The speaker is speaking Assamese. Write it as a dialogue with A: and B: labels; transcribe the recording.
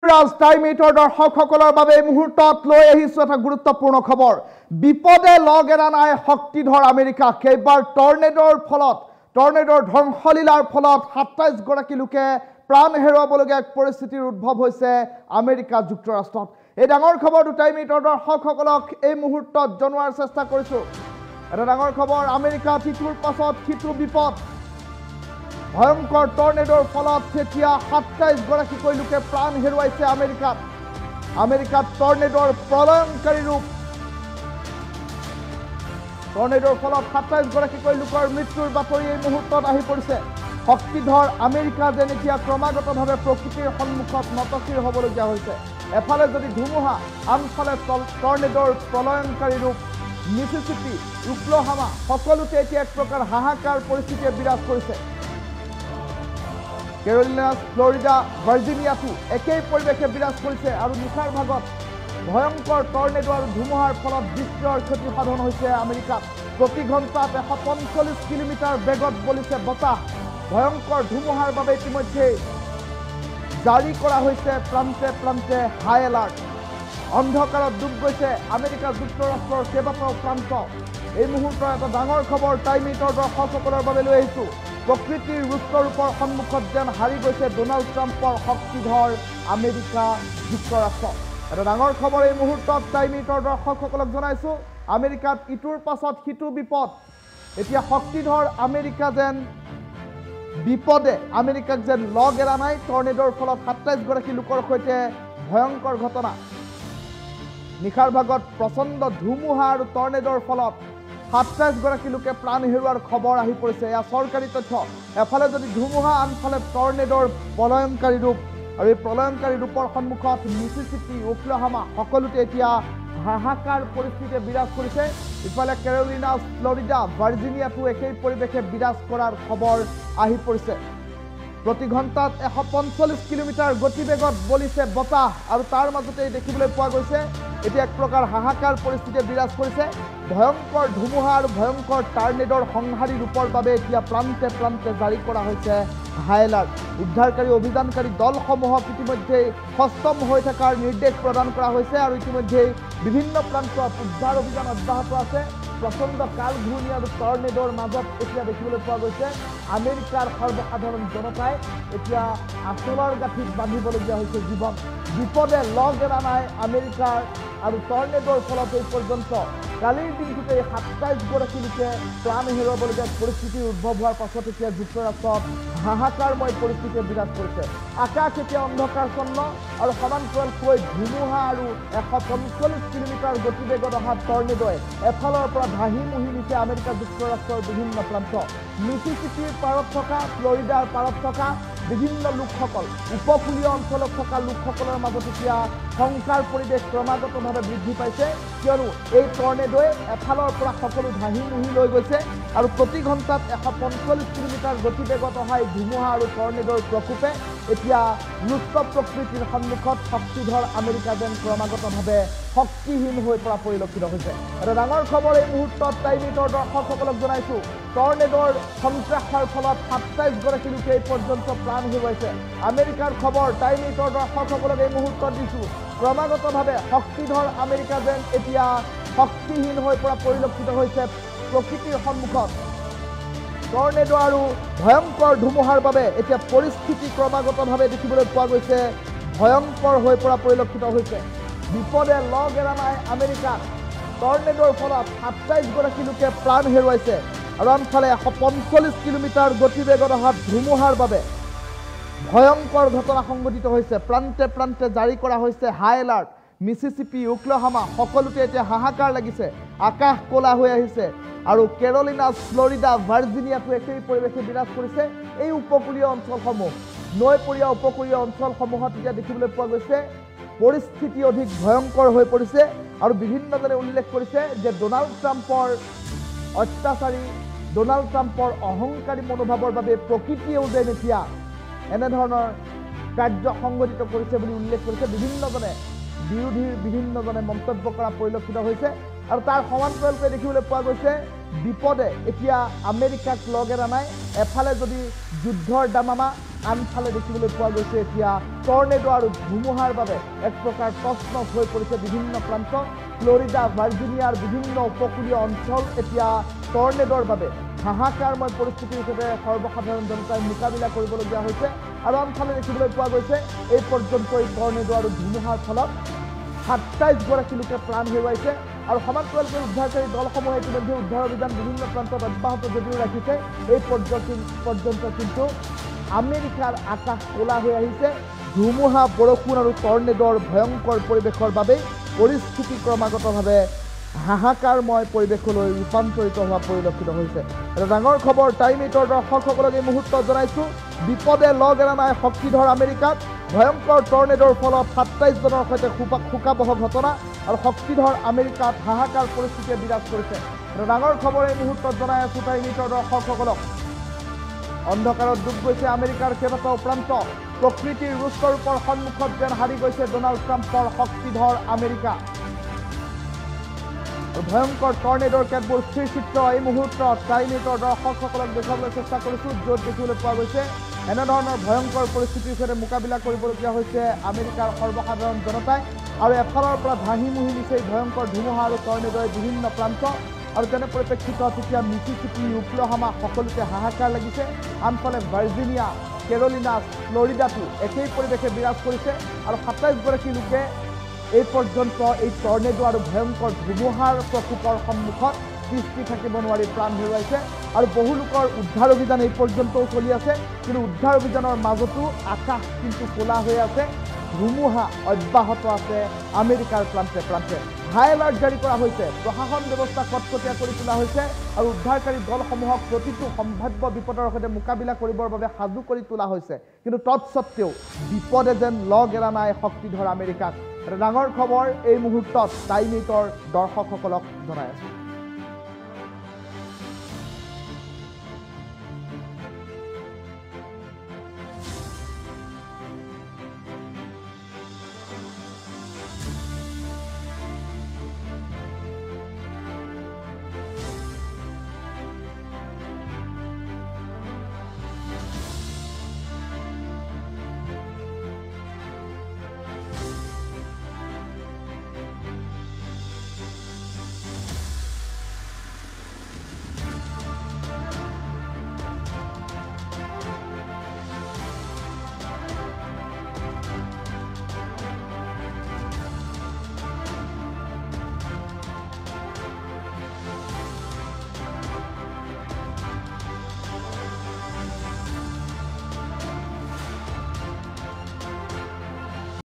A: টাইমিটৰ দৰ্শকসকলৰ বাবে এই মুহূৰ্তত লৈ আহিছো এটা গুৰুত্বপূৰ্ণ খবৰ বিপদে লগ এৰা নাই শক্তিধৰ আমেৰিকা কেইবাৰ টৰ্নেডৰ ধ্বংসলীলাৰ ফলত 27 গৰাকী লোকে প্ৰাণ হেৰুৱাবলগীয়া এক পৰিস্থিতিৰ উদ্ভৱ হৈছে আমেৰিকা যুক্তৰাষ্ট্ৰত এই ডাঙৰ খবৰটো টাইমিটৰ দৰ্শকসকলক এই মুহূৰ্তত জনোৱাৰ চেষ্টা কৰিছো এটা ডাঙৰ খবৰ আমেৰিকা তিতুৰ পাছত তিতু বিপদ ভয়ংকৰ টৰ্নেডৰ ফলত তেতিয়া 27 গৰাকীকৈ লোকে প্ৰাণ হেৰুৱাইছে আমেৰিকাত টৰ্নেডৰ প্ৰলয়ংকাৰী ৰূপ টৰ্নেডৰ ফলত 27 গৰাকীকৈ লোকৰ মৃত্যুৰ বাতৰি এই মুহূৰ্তত আহি পৰিছে শক্তিধৰ আমেৰিকা যেন এতিয়া ক্ৰমাগতভাৱে প্ৰকৃতিৰ সন্মুখত নতশিৰ হ'বলগীয়া হৈছে এফালে যদি ধুমুহা আনফালে টৰ্নেডৰ প্ৰলয়ংকাৰী ৰূপ মিছিছিপি ওকলাহোমা সকলোতে এতিয়া এক প্ৰকাৰ হাহাকাৰ পৰিস্থিতিয়ে বিৰাজ কৰিছে কেৰলিনা ফ্লৰিডা ভাৰ্জিনিয়াতো একেই পৰিৱেশে বিৰাজ কৰিছে আৰু নিশাৰ ভাগত ভয়ংকৰ টৰ্নেডো আৰু ধুমুহাৰ ফলত বিস্তৰ ক্ষতি সাধন হৈছে আমেৰিকাত প্ৰতি ঘণ্টাত 145 কিলোমিটাৰ বেগত বলিছে বতাহ ভয়ংকৰ ধুমুহাৰ বাবে ইতিমধ্যে জাৰি কৰা হৈছে প্ৰান্তে প্ৰান্তে হাই এলাৰ্ট অন্ধকাৰত ডুব গৈছে আমেৰিকা যুক্তৰাষ্ট্ৰৰ কেইবাটাও প্ৰান্ত এই মুহূৰ্তৰ এটা ডাঙৰ খবৰ টাইমিটৰ দৰ্শকসকলৰ বাবে লৈ আহিছো প্ৰকৃতিৰ ৰুদ্ৰৰূপৰ সন্মুখত যেন হাৰি গৈছে ডোনাল্ড ট্ৰাম্পৰ শক্তিধৰ আমেৰিকা যুক্তৰাষ্ট্ৰ এটা ডাঙৰ খবৰ এই মুহূৰ্তত টাইমিটৰ দৰ্শকসকলক জনাইছো আমেৰিকাত ইটোৰ পাছত সিটো বিপদ এতিয়া শক্তিধৰ আমেৰিকা যেন বিপদে আমেৰিকাক যেন লগ এৰা নাই টৰ্নেডৰ ফলত 27 গৰাকী লোকৰ সৈতে ভয়ংকৰ ঘটনা নিশাৰ ভাগত প্ৰচণ্ড ধুমুহা আৰু টৰ্নেডৰ ফলত 27 গৰাকী লোকে প্ৰাণ হেৰুৱাৰ খবৰ আহি পৰিছে এয়া চৰকাৰী তথ্য এফালে যদি ধুমুহা আনফালে টৰ্নেডৰ প্ৰলয়ংকাৰী ৰূপ আৰু এই প্ৰলয়ংকাৰী ৰূপৰ সন্মুখত মিছিছিপি ওকলাহোমা সকলোতে এতিয়া হাহাকাৰ পৰিস্থিতিয়ে বিৰাজ কৰিছে ইফালে কেৰলিনা ফ্লৰিডা ভাৰ্জিনিয়াতো একেই পৰিৱেশে বিৰাজ কৰাৰ খবৰ আহি পৰিছে প্ৰতি ঘণ্টাত 145 কিলোমিটাৰ গতিবেগত বলিছে বতাহ আৰু তাৰ মাজতে দেখিবলৈ পোৱা গৈছে এতিয়া এক প্ৰকাৰ হাহাকাৰ পৰিস্থিতিয়ে বিৰাজ কৰিছে ভয়ংকৰ ধুমুহা আৰু ভয়ংকৰ টৰ্নেডৰ সংহাৰী ৰূপৰ বাবে এতিয়া প্ৰান্তে প্ৰান্তে জাৰি কৰা হৈছে হাই এলাৰ্ট উদ্ধাৰকাৰী অভিযানকাৰী দলসমূহক ইতিমধ্যে সষ্টম হৈ থকাৰ নিৰ্দেশ প্ৰদান কৰা হৈছে আৰু ইতিমধ্যে বিভিন্ন প্ৰান্তত উদ্ধাৰ অভিযান অব্যাহত আছে প্ৰচণ্ড কাল ঘূৰ্ণি আৰু টৰ্নেডৰ মাজত এতিয়া দেখিবলৈ পোৱা গৈছে আমেৰিকাৰ সৰ্বসাধাৰণ জনতাই এতিয়া আচলৰ গাঁঠিত বান্ধিবলগীয়া হৈছে জীৱন বিপদে লগ এৰা নাই আমেৰিকাৰ আৰু টৰ্নেডৰ ফলত এই পৰ্যন্ত কালিৰ দিনটোতে 27 গৰাকী লোকে প্ৰাণ হেৰুৱাবলগীয়া পৰিস্থিতিৰ উদ্ভৱ হোৱাৰ পাছত এতিয়া যুক্তৰাষ্ট্ৰত হাহাকাৰময় পৰিস্থিতিয়ে বিৰাজ কৰিছে আকাশ এতিয়া অন্ধকাৰচ্ছন্ন আৰু সমান্তৰালকৈ ধুমুহা আৰু 145 কিলোমিটাৰ গতিবেগত অহা টৰ্নেডোৱে এফালৰ পৰা ভাহি মুহি নিছে আমেৰিকা যুক্তৰাষ্ট্ৰৰ বিভিন্ন প্ৰান্ত মিছিছিপিৰ পাৰত থকা ফ্লৰিডাৰ পাৰত থকা বিভিন্ন লোকসকল উপকূলীয় অঞ্চলত থকা লোকসকলৰ মাজত এতিয়া শংকাৰ পৰিৱেশ ক্ৰমাগতভাৱে বৃদ্ধি পাইছে কিয়নো এই টৰ্নেডোৱে এফালৰ পৰা সকলো ধাহি মুহি লৈ গৈছে আৰু প্ৰতি ঘণ্টাত 145 কিলোমিটাৰ গতিবেগত অহা এই ধুমুহা আৰু টৰ্নেডোৰ প্ৰকোপে এতিয়া ৰুষ্ট প্ৰকৃতিৰ সন্মুখত শক্তিধৰ আমেৰিকা যেন ক্ৰমাগতভাৱে শক্তিহীন হৈ পৰা পৰিলক্ষিত হৈছে এটা ডাঙৰ খবৰ এই মুহূৰ্তত টাইমিটৰ দৰ্শকসকলক জনাইছো টৰ্নেডোৰ সন্ত্ৰাসৰ ফলত 27 গৰাকী লোকে এই পৰ্যন্ত প্ৰাণ হেৰুৱাইছে আমেৰিকাৰ খবৰ টাইমিটৰ দৰ্শকসকলক এই মুহূৰ্তত দিছো ক্ৰমাগতভাৱে শক্তিধৰ আমেৰিকা যেন এতিয়া শক্তিহীন হৈ পৰা পৰিলক্ষিত হৈছে প্ৰকৃতিৰ সন্মুখত টৰ্নেডো আৰু ভয়ংকৰ ধুমুহাৰ বাবে এতিয়া পৰিস্থিতি ক্ৰমাগতভাৱে দেখিবলৈ পোৱা গৈছে ভয়ংকৰ হৈ পৰা পৰিলক্ষিত হৈছে বিপদে লগ এৰা নাই আমেৰিকাত টৰ্নেডোৰ ফলত 27 গৰাকী লোকে প্ৰাণ হেৰুৱাইছে আৰু আনফালে 145 কিলোমিটাৰ গতিবেগত অহা ধুমুহাৰ বাবে ভয়ংকৰ ঘটনা সংঘটিত হৈছে প্ৰান্তে প্ৰান্তে জাৰি কৰা হৈছে হাই এলাৰ্ট মিছিছিপি ওকলাহোমা সকলোতে এতিয়া হাহাকাৰ লাগিছে আকাশ ক'লা হৈ আহিছে আৰু কেৰলিনা ফ্লৰিডা ভাৰ্জিনিয়াতো একেই পৰিৱেশে বিৰাজ কৰিছে এই উপকূলীয় অঞ্চলসমূহ নৈপৰীয়া উপকূলীয় অঞ্চলসমূহত এতিয়া দেখিবলৈ পোৱা গৈছে পৰিস্থিতি অধিক ভয়ংকৰ হৈ পৰিছে আৰু বিভিন্নজনে উল্লেখ কৰিছে যে ডোনাল্ড ট্ৰাম্পৰ অত্যাচাৰী ডোনাল্ড ট্ৰাম্পৰ অহংকাৰী মনোভাৱৰ বাবে প্ৰকৃতিয়েও যেন এতিয়া এনেধৰণৰ কাৰ্য সংঘটিত কৰিছে বুলি উল্লেখ কৰিছে বিভিন্নজনে বিৰোধীৰ বিভিন্নজনে মন্তব্য কৰা পৰিলক্ষিত হৈছে আৰু তাৰ সমান্তৰালকৈ দেখিবলৈ পোৱা গৈছে বিপদে এতিয়া আমেৰিকাক লগ এৰা নাই এফালে যদি যুদ্ধৰ দামামা আনফালে দেখিবলৈ পোৱা গৈছে এতিয়া টৰ্নেডো আৰু ধুমুহাৰ বাবে এক প্ৰকাৰ প্ৰশ্ন হৈ পৰিছে বিভিন্ন প্ৰান্ত ফ্লৰিডা ভাৰ্জিনিয়াৰ বিভিন্ন উপকূলীয় অঞ্চল এতিয়া টৰ্নেডোৰ বাবে হাহাকাৰময় পৰিস্থিতিৰ সৈতে সৰ্বসাধাৰণ জনতাই মোকাবিলা কৰিবলগীয়া হৈছে আৰু আনফালে দেখিবলৈ পোৱা গৈছে এই পৰ্যন্ত এই টৰ্নেডো আৰু ধুমুহাৰ ফলত 27গৰাকী লোকে প্ৰাণ হেৰুৱাইছে আৰু সমান্তৰালকৈ উদ্ধাৰকাৰী দলসমূহে ইতিমধ্যে উদ্ধাৰ অভিযান বিভিন্ন প্ৰান্তত অব্যাহত যদিও ৰাখিছে এই পৰ্যন্ত কিন্তু আমেৰিকাৰ আকাশ ক'লা হৈ আহিছে ধুমুহা বৰষুণ আৰু টৰ্নেডোৰ ভয়ংকৰ পৰিৱেশৰ বাবেই পৰিস্থিতি ক্ৰমাগতভাৱে হাহাকাৰময় পৰিৱেশলৈ ৰূপান্তৰিত হোৱা পৰিলক্ষিত হৈছে এটা ডাঙৰ খবৰ টাইম 8ৰ দৰ্শকসকলক এই মুহূৰ্তত জনাইছোঁ বিপদে লগ এৰা নাই শক্তিধৰ আমেৰিকাত ভয়ংকৰ টৰ্নেডোৰ ফলত 27জনৰ সৈতে শোকাবহ ঘটনা আৰু শক্তিধৰ আমেৰিকাত হাহাকাৰ পৰিস্থিতিয়ে বিৰাজ কৰিছে এটা ডাঙৰ খবৰ এই মুহূৰ্তত জনাই আছোঁ টাইম 8ৰ দৰ্শকসকলক অন্ধকাৰত ডুব গৈছে আমেৰিকাৰ কেইবাটাও প্ৰান্ত প্ৰকৃতিৰ ৰুষ্টৰূপৰ সন্মুখত যেন হাৰি গৈছে ডনাল্ড ট্ৰাম্পৰ শক্তিধৰ আমেৰিকা ভয়ংকৰ টৰ্নেডোৰ কেতবোৰ স্থিৰ চিত্ৰ এই মুহূৰ্তত টাইম 8ৰ দৰ্শকসকলক দেখুৱাবলৈ চেষ্টা কৰিছোঁ য'ত দেখিবলৈ পোৱা গৈছে এনেধৰণৰ ভয়ংকৰ পৰিস্থিতিৰ সৈতে মোকাবিলা কৰিবলগীয়া হৈছে আমেৰিকাৰ সৰ্বসাধাৰণ জনতাই আৰু এফালৰ পৰা ধাহি মুহি নিছে এই ভয়ংকৰ ধুমুহা আৰু টৰ্নেডোৰ বিভিন্ন প্ৰান্ত আৰু তেনে পৰিপ্ৰেক্ষিতত এতিয়া মিচিচিপি ওকলাহোমা সকলোতে হাহাকাৰ লাগিছে আনফালে ভাৰ্জিনিয়া কেৰলিনা ফ্লৰিডাতো একেই পৰিৱেশে বিৰাজ কৰিছে আৰু 27গৰাকী লোকে এই পৰ্যন্ত এই টৰ্নেডো আৰু ভয়ংকৰ ধুমুহাৰ প্ৰকোপৰ সন্মুখত তিষ্ঠি থাকিব নোৱাৰি প্ৰাণ হেৰুৱাইছে আৰু বহু লোকৰ উদ্ধাৰ অভিযান এই পৰ্যন্তও চলি আছে কিন্তু উদ্ধাৰ অভিযানৰ মাজতো আকাশ কিন্তু ক'লা হৈ আছে ধুমুহা অব্যাহত আছে আমেৰিকাৰ প্ৰান্তে প্ৰান্তে হাই এলাৰ্ট জাৰি কৰা হৈছে প্ৰশাসন ব্যৱস্থা কটকটীয়া কৰি তোলা হৈছে আৰু উদ্ধাৰকাৰী দলসমূহক প্ৰতিটো সম্ভাৱ্য বিপদৰ সৈতে মোকাবিলা কৰিবৰ বাবে সাজু কৰি তোলা হৈছে কিন্তু তৎসত্ত্বেও বিপদে যেন লগ এৰা নাই শক্তিধৰ আমেৰিকাক এটা ডাঙৰ খবৰ এই মুহূৰ্তত টাইম 8ৰ দৰ্শকসকলক জনাই আছোঁ